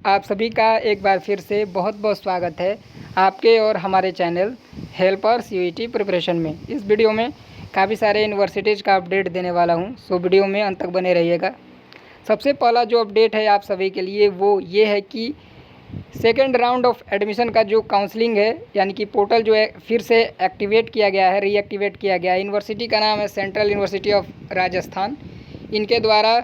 आप सभी का एक बार फिर से बहुत बहुत स्वागत है आपके और हमारे चैनल हेल्पर्स यूईटी प्रिपरेशन में। इस वीडियो में काफ़ी सारे यूनिवर्सिटीज़ का अपडेट देने वाला हूं, सो वीडियो में अंत तक बने रहिएगा। सबसे पहला जो अपडेट है आप सभी के लिए वो ये है कि सेकेंड राउंड ऑफ एडमिशन का जो काउंसलिंग है, यानी कि पोर्टल जो है फिर से एक्टिवेट किया गया है, रीएक्टिवेट किया गया है। यूनिवर्सिटी का नाम है सेंट्रल यूनिवर्सिटी ऑफ राजस्थान। इनके द्वारा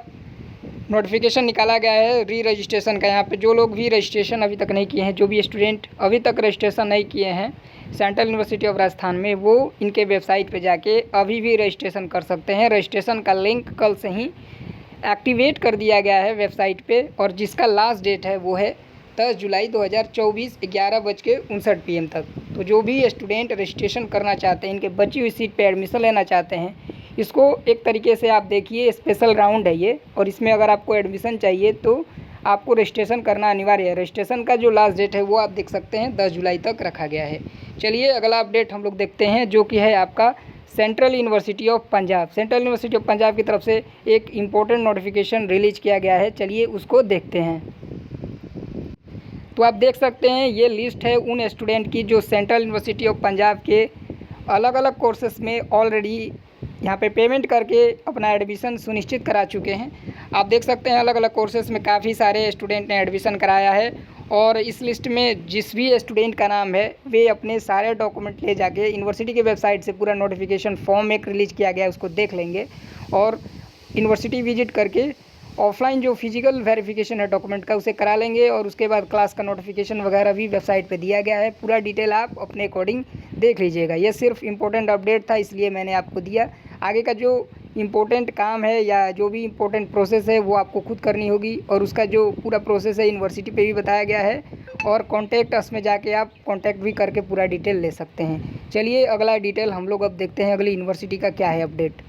नोटिफिकेशन निकाला गया है री रजिस्ट्रेशन का। यहाँ पे जो लोग भी रजिस्ट्रेशन अभी तक नहीं किए हैं, जो भी स्टूडेंट अभी तक रजिस्ट्रेशन नहीं किए हैं सेंट्रल यूनिवर्सिटी ऑफ राजस्थान में, वो इनके वेबसाइट पे जाके अभी भी रजिस्ट्रेशन कर सकते हैं। रजिस्ट्रेशन का लिंक कल से ही एक्टिवेट कर दिया गया है वेबसाइट पे, और जिसका लास्ट डेट है वो है 10 जुलाई 2024 11:59 PM तक। तो जो भी स्टूडेंट रजिस्ट्रेशन करना चाहते हैं, इनके बची हुई सीट पे एडमिशन लेना चाहते हैं, इसको एक तरीके से आप देखिए स्पेशल राउंड है ये, और इसमें अगर आपको एडमिशन चाहिए तो आपको रजिस्ट्रेशन करना अनिवार्य है। रजिस्ट्रेशन का जो लास्ट डेट है वो आप देख सकते हैं 10 जुलाई तक रखा गया है। चलिए अगला अपडेट हम लोग देखते हैं, जो कि है आपका central university of Punjab. Central university of Punjab की तरफ से एक इम्पोर्टेंट नोटिफिकेशन रिलीज किया गया है, चलिए उसको देखते हैं। तो आप देख सकते हैं ये लिस्ट है उन स्टूडेंट की जो सेंट्रल यूनिवर्सिटी ऑफ पंजाब के अलग अलग कोर्सेस में ऑलरेडी यहाँ पे पेमेंट करके अपना एडमिशन सुनिश्चित करा चुके हैं। आप देख सकते हैं अलग अलग कोर्सेस में काफ़ी सारे स्टूडेंट ने एडमिशन कराया है, और इस लिस्ट में जिस भी स्टूडेंट का नाम है वे अपने सारे डॉक्यूमेंट ले जाके यूनिवर्सिटी की वेबसाइट से पूरा नोटिफिकेशन फॉर्म एक रिलीज किया गया है उसको देख लेंगे, और यूनिवर्सिटी विजिट करके ऑफलाइन जो फिजिकल वेरिफिकेशन है डॉक्यूमेंट का उसे करा लेंगे, और उसके बाद क्लास का नोटिफिकेशन वगैरह भी वेबसाइट पे दिया गया है। पूरा डिटेल आप अपने अकॉर्डिंग देख लीजिएगा। ये सिर्फ इम्पोर्टेंट अपडेट था, इसलिए मैंने आपको दिया। आगे का जो इम्पोर्टेंट काम है या जो भी इम्पोर्टेंट प्रोसेस है वो आपको खुद करनी होगी, और उसका जो पूरा प्रोसेस है यूनिवर्सिटी पे भी बताया गया है, और कॉन्टैक्ट अस में जाके आप कॉन्टैक्ट भी करके पूरा डिटेल ले सकते हैं। चलिए अगला डिटेल हम लोग अब देखते हैं अगली यूनिवर्सिटी का क्या है अपडेट।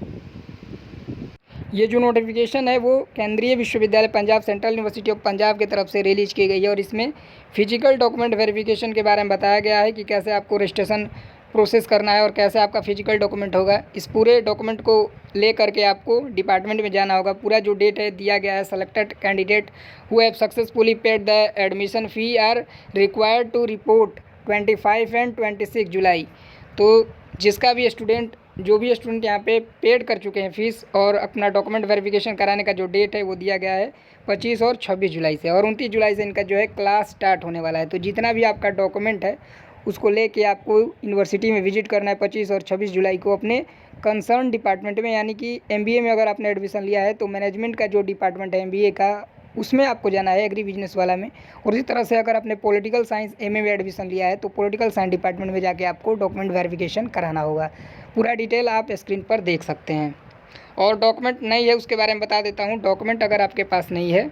ये जो नोटिफिकेशन है वो केंद्रीय विश्वविद्यालय Punjab central university of Punjab की तरफ से रिलीज की गई है, और इसमें फिजिकल डॉक्यूमेंट वेरिफिकेशन के बारे में बताया गया है कि कैसे आपको रजिस्ट्रेशन प्रोसेस करना है और कैसे आपका फिजिकल डॉक्यूमेंट होगा। इस पूरे डॉक्यूमेंट को ले करके आपको डिपार्टमेंट में जाना होगा। पूरा जो डेट है दिया गया है, selected candidate who have successfully paid the admission fee are required to report 25 and 26 July. तो जिसका भी स्टूडेंट जो भी स्टूडेंट यहाँ पे पेड कर चुके हैं फ़ीस, और अपना डॉक्यूमेंट वेरिफिकेशन कराने का जो डेट है वो दिया गया है 25 और 26 जुलाई से, और 29 जुलाई से इनका जो है क्लास स्टार्ट होने वाला है। तो जितना भी आपका डॉक्यूमेंट है उसको लेके आपको यूनिवर्सिटी में विजिट करना है 25 और 26 जुलाई को अपने कंसर्न डिपार्टमेंट में। यानी कि MBA में अगर आपने एडमिशन लिया है तो मैनेजमेंट का जो डिपार्टमेंट है MBA का, उसमें आपको जाना है, एग्री बिजनेस वाला में। और इसी तरह से अगर आपने पॉलिटिकल साइंस MA में एडमिशन लिया है तो पॉलिटिकल साइंस डिपार्टमेंट में जाके आपको डॉक्यूमेंट वेरिफिकेशन कराना होगा। पूरा डिटेल आप स्क्रीन पर देख सकते हैं। और डॉक्यूमेंट नहीं है उसके बारे में बता देता हूँ। डॉक्यूमेंट अगर आपके पास नहीं है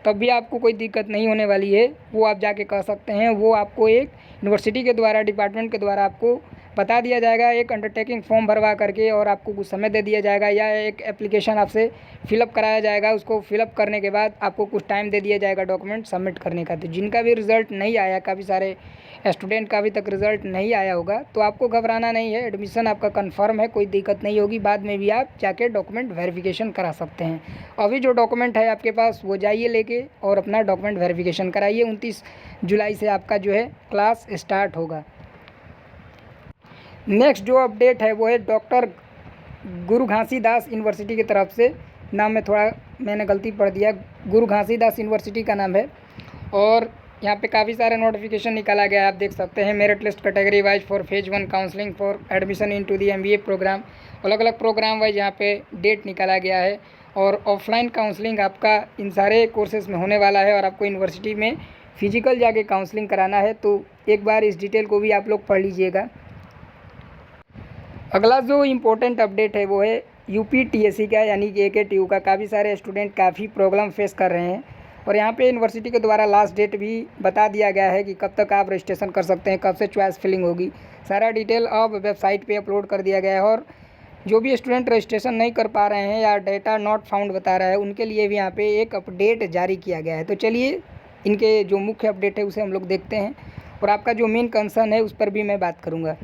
तब भी आपको कोई दिक्कत नहीं होने वाली है, वो आप जाके कर सकते हैं। वो आपको एक यूनिवर्सिटी के द्वारा, डिपार्टमेंट के द्वारा आपको बता दिया जाएगा, एक अंडरटेकिंग फॉर्म भरवा करके, और आपको कुछ समय दे दिया जाएगा, या एक एप्लीकेशन आपसे फिलअप कराया जाएगा। उसको फिलअप करने के बाद आपको कुछ टाइम दे दिया जाएगा डॉक्यूमेंट सबमिट करने का। तो जिनका भी रिज़ल्ट नहीं आया, काफ़ी सारे स्टूडेंट का अभी तक रिज़ल्ट नहीं आया होगा, तो आपको घबराना नहीं है, एडमिशन आपका कंफर्म है, कोई दिक्कत नहीं होगी। बाद में भी आप जाके डॉक्यूमेंट वेरिफिकेशन करा सकते हैं। अभी जो डॉक्यूमेंट है आपके पास वो जाइए लेके और अपना डॉक्यूमेंट वेरिफिकेशन कराइए। 29 जुलाई से आपका जो है क्लास स्टार्ट होगा। नेक्स्ट जो अपडेट है वो है डॉक्टर गुरु घासीदास यूनिवर्सिटी की तरफ से। नाम में थोड़ा मैंने गलती पढ़ दिया, गुरु घासीदास यूनिवर्सिटी का नाम है, और यहाँ पे काफ़ी सारे नोटिफिकेशन निकाला गया है। आप देख सकते हैं merit list category wise for phase 1 counselling for admission into the MBA programme. अलग अलग प्रोग्राम वाइज यहाँ पे डेट निकाला गया है, और ऑफलाइन काउंसलिंग आपका इन सारे कोर्सेज में होने वाला है, और आपको यूनिवर्सिटी में फिजिकल जाके काउंसलिंग कराना है। तो एक बार इस डिटेल को भी आप लोग पढ़ लीजिएगा। अगला जो इम्पोर्टेंट अपडेट है वो है UPTSC का, यानी कि AKTU का। काफ़ी सारे स्टूडेंट काफ़ी प्रॉब्लम फेस कर रहे हैं, और यहाँ पे यूनिवर्सिटी के द्वारा लास्ट डेट भी बता दिया गया है कि कब तक आप रजिस्ट्रेशन कर सकते हैं, कब से चॉइस फिलिंग होगी। सारा डिटेल अब वेबसाइट पे अपलोड कर दिया गया है, और जो भी स्टूडेंट रजिस्ट्रेशन नहीं कर पा रहे हैं या डेटा नॉट फाउंड बता रहा है उनके लिए भी यहाँ पे एक अपडेट जारी किया गया है। तो चलिए इनके जो मुख्य अपडेट है उसे हम लोग देखते हैं, और आपका जो मेन कंसर्न है उस पर भी मैं बात करूँगा।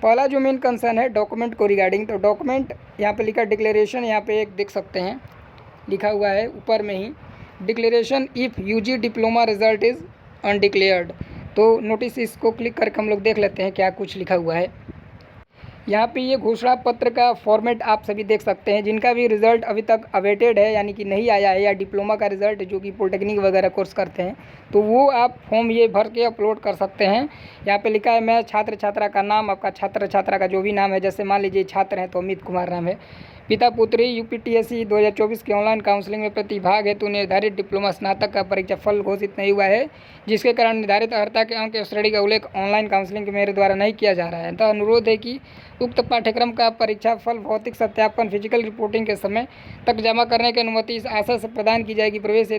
पहला जो मेन कंसर्न है डॉक्यूमेंट को रिगार्डिंग, तो डॉक्यूमेंट यहाँ पे लिखा डिक्लेरेशन, यहाँ पे एक देख सकते हैं लिखा हुआ है ऊपर में ही, declaration if UG diploma result is undeclared. तो नोटिस इसको क्लिक करके हम लोग देख लेते हैं क्या कुछ लिखा हुआ है। यहाँ पे ये घोषणा पत्र का फॉर्मेट आप सभी देख सकते हैं। जिनका भी रिज़ल्ट अभी तक अवेटेड है यानी कि नहीं आया है, या डिप्लोमा का रिज़ल्ट जो कि पॉलिटेक्निक वगैरह कोर्स करते हैं, तो वो आप फॉर्म ये भर के अपलोड कर सकते हैं। यहाँ पे लिखा है मैं छात्र छात्रा का नाम, आपका छात्र छात्रा का जो भी नाम है, जैसे मान लीजिए छात्र हैं तो अमित कुमार नाम है, पिता पुत्री यूपीटीएससी 2024 के ऑनलाइन काउंसलिंग में प्रतिभाग हेतु निर्धारित डिप्लोमा स्नातक का परीक्षा फल घोषित नहीं हुआ है, जिसके कारण निर्धारित अर्हता के अंक श्रेणी का उल्लेख ऑनलाइन काउंसलिंग के मेरे द्वारा नहीं किया जा रहा है। अतः अनुरोध है कि उक्त पाठ्यक्रम का परीक्षा फल भौतिक सत्यापन फिजिकल रिपोर्टिंग के समय तक जमा करने की अनुमति इस आशा से प्रदान की जाएगी। प्रवेश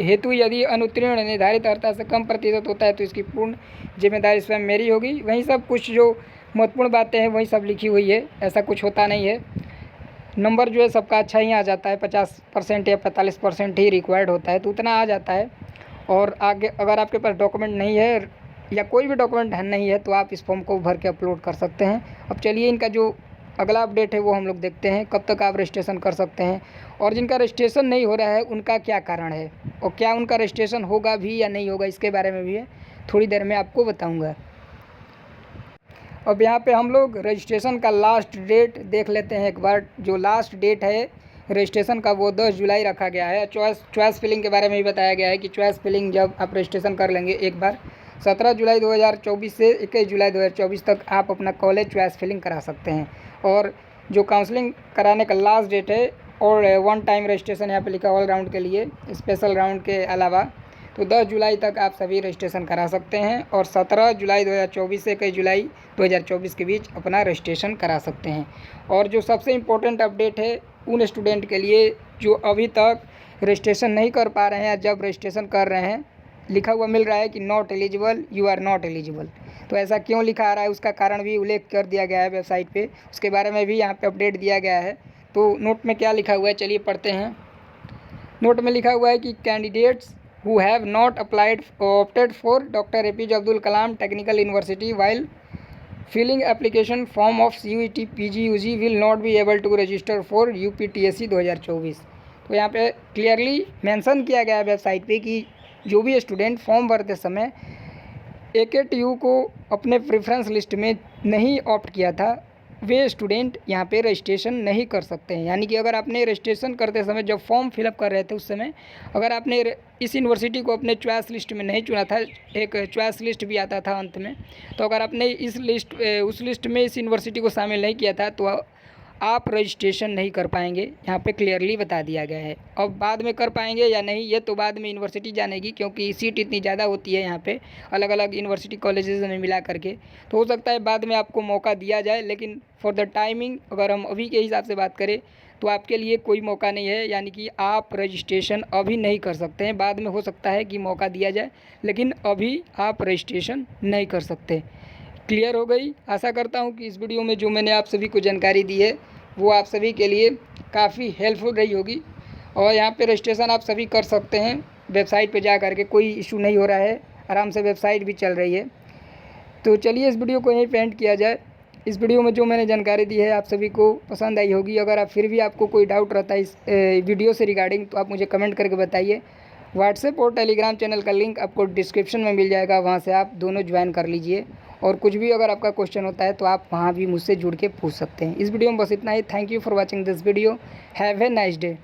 हेतु यदि अनुत्तीर्ण निर्धारित अर्हता से कम प्रतिशत होता है तो इसकी पूर्ण जिम्मेदारी स्वयं मेरी होगी। वहीं सब कुछ जो महत्वपूर्ण बातें हैं वही सब लिखी हुई है, ऐसा कुछ होता नहीं है। नंबर जो है सबका अच्छा ही आ जाता है, 50% या 45% ही रिक्वायर्ड होता है, तो उतना आ जाता है। और आगे अगर आपके पास डॉक्यूमेंट नहीं है या कोई भी डॉक्यूमेंट नहीं है तो आप इस फॉर्म को भर के अपलोड कर सकते हैं। अब चलिए इनका जो अगला अपडेट है वो हम लोग देखते हैं, कब तक आप रजिस्ट्रेशन कर सकते हैं और जिनका रजिस्ट्रेशन नहीं हो रहा है उनका क्या कारण है और क्या उनका रजिस्ट्रेशन होगा भी या नहीं होगा, इसके बारे में भी थोड़ी देर में आपको बताऊँगा। अब यहाँ पे हम लोग रजिस्ट्रेशन का लास्ट डेट देख लेते हैं एक बार। जो लास्ट डेट है रजिस्ट्रेशन का वो 10 जुलाई रखा गया है। चॉइस फिलिंग के बारे में भी बताया गया है कि चॉइस फिलिंग जब आप रजिस्ट्रेशन कर लेंगे एक बार 17 जुलाई 2024 से 21 जुलाई 2024 तक आप अपना कॉलेज चॉइस फिलिंग करा सकते हैं। और जो काउंसलिंग कराने का लास्ट डेट है और वन टाइम रजिस्ट्रेशन यहाँ पे लिखा ऑल राउंड के लिए, स्पेशल राउंड के अलावा, तो 10 जुलाई तक आप सभी रजिस्ट्रेशन करा सकते हैं और 17 जुलाई 2024 से 21 जुलाई 2024 के बीच अपना रजिस्ट्रेशन करा सकते हैं। और जो सबसे इम्पोर्टेंट अपडेट है उन स्टूडेंट के लिए जो अभी तक रजिस्ट्रेशन नहीं कर पा रहे हैं या जब रजिस्ट्रेशन कर रहे हैं, लिखा हुआ मिल रहा है कि not eligible, you are not eligible. तो ऐसा क्यों लिखा आ रहा है उसका कारण भी उल्लेख कर दिया गया है वेबसाइट पे, उसके बारे में भी यहाँ पे अपडेट दिया गया है। तो नोट में क्या लिखा हुआ है चलिए पढ़ते हैं। नोट में लिखा हुआ है कि candidates who have not opted for Dr. APJ Abdul Kalam Technical University while filling application form of CUET PGUG will not be able to register for UPTSC 2024। तो यहाँ पे क्लियरली मेंशन किया गया है वेबसाइट पे कि जो भी स्टूडेंट फॉर्म भरते समय AKTU को अपने प्रेफरेंस लिस्ट में नहीं ऑप्ट किया था वे स्टूडेंट यहाँ पे रजिस्ट्रेशन नहीं कर सकते हैं। यानी कि अगर आपने रजिस्ट्रेशन करते समय जब फॉर्म फिलअप कर रहे थे उस समय अगर आपने इस यूनिवर्सिटी को अपने चॉइस लिस्ट में नहीं चुना था, एक चॉइस लिस्ट भी आता था अंत में, तो अगर आपने उस लिस्ट में इस यूनिवर्सिटी को शामिल नहीं किया था तो आप रजिस्ट्रेशन नहीं कर पाएंगे। यहाँ पे क्लियरली बता दिया गया है। अब बाद में कर पाएंगे या नहीं ये तो बाद में यूनिवर्सिटी जानेगी, क्योंकि सीट इतनी ज़्यादा होती है यहाँ पे अलग अलग यूनिवर्सिटी कॉलेजेस में मिला करके, तो हो सकता है बाद में आपको मौका दिया जाए। लेकिन फॉर द टाइमिंग अगर हम अभी के हिसाब से बात करें तो आपके लिए कोई मौका नहीं है, यानी कि आप रजिस्ट्रेशन अभी नहीं कर सकते हैं। बाद में हो सकता है कि मौका दिया जाए लेकिन अभी आप रजिस्ट्रेशन नहीं कर सकते। क्लियर हो गई? आशा करता हूँ कि इस वीडियो में जो मैंने आप सभी को जानकारी दी है वो आप सभी के लिए काफ़ी हेल्पफुल रही होगी। और यहाँ पे रजिस्ट्रेशन आप सभी कर सकते हैं वेबसाइट पे जा करके, कोई इशू नहीं हो रहा है, आराम से वेबसाइट भी चल रही है। तो चलिए इस वीडियो को यहीं पे एंड किया जाए। इस वीडियो में जो मैंने जानकारी दी है आप सभी को पसंद आई होगी। अगर आप फिर भी आपको कोई डाउट रहता है इस वीडियो से रिगार्डिंग तो आप मुझे कमेंट करके बताइए। व्हाट्सएप और टेलीग्राम चैनल का लिंक आपको डिस्क्रिप्शन में मिल जाएगा, वहाँ से आप दोनों ज्वाइन कर लीजिए। और कुछ भी अगर आपका क्वेश्चन होता है तो आप वहाँ भी मुझसे जुड़ के पूछ सकते हैं। इस वीडियो में बस इतना ही। Thank you for watching this video. Have a nice day.